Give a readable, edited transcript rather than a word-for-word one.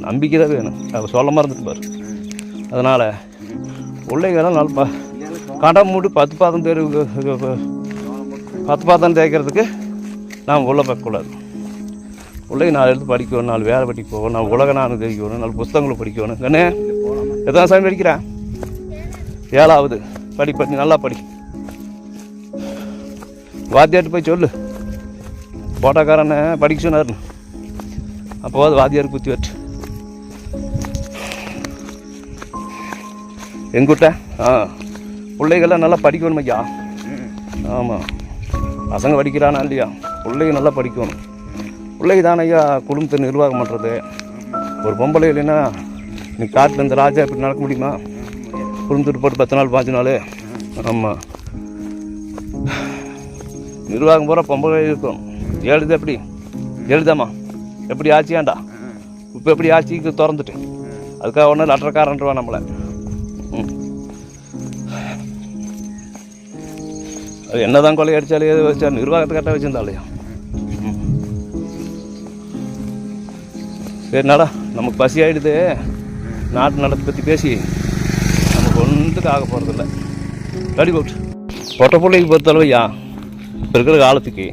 நம்பிக்கை தான் வேணும். அவள் சொல்ல மறந்துட்டு பாரு. அதனால் பிள்ளைங்கெல்லாம் நல்லா கடன் மூடி 10 பாதம் 10 பாதம் தேய்க்கிறதுக்கு நாம் உள்ள பார்க்கக்கூடாது. பிள்ளைங்க 4 எடுத்து படிக்கணும், 4 வேலை படிக்க போகணும், 4 உலக நானும் தெரிவிக்கணும், 4 புத்தகங்களை படிக்கணும். கண்ணே எத்தனை சாமி படிக்கிறேன்? 7வது படி நல்லா படி. வாத்தியார்ட்டு போய் சொல்லு, போட்டாக்காரனை படிக்க சொன்னார்னு. அப்போது வாத்தியார் குத்தி வச்சு எங்கிட்ட பிள்ளைகள்லாம் நல்லா படிக்கணும் ஐயா. ஆமாம், பசங்க படிக்கிறானா இல்லையா, பிள்ளைங்க நல்லா படிக்கணும். பிள்ளைங்க தானே ஐயா குடும்பத்தை நிர்வாகம் பண்ணுறது. ஒரு பொம்பளை இல்லைன்னா நீ காட்டில் இந்த ராஜா இப்படி நடக்க முடியுமா? குடும்பத்துட்டு போட்டு 10 நாள் 5 நாள். ஆமாம், நிர்வாகம் பூரா பொம்பளை இருக்கும். எழுது எப்படி எழுதாமா எப்படி ஆச்சியாண்டா இப்போ எப்படி ஆட்சிக்கு திறந்துட்டு அதுக்காக ஒன்றும் லட்டரக்காரன்ட்டுவா நம்மளை. அது என்ன தான் கொலை அடித்தாலே எது வச்சா நிர்வாகத்தை கரெக்டாக வச்சுருந்தாலையா. சரினாடா, நமக்கு பசி ஆகிடுது. நாட்டு நடத்தை பற்றி பேசி நமக்கு ஒன்றுக்கு ஆக போகிறதில்ல. ரெடி போட்டு பொட்டை பிள்ளைக்கு பொறுத்தளவையா இப்போ இருக்கிற காலத்துக்கு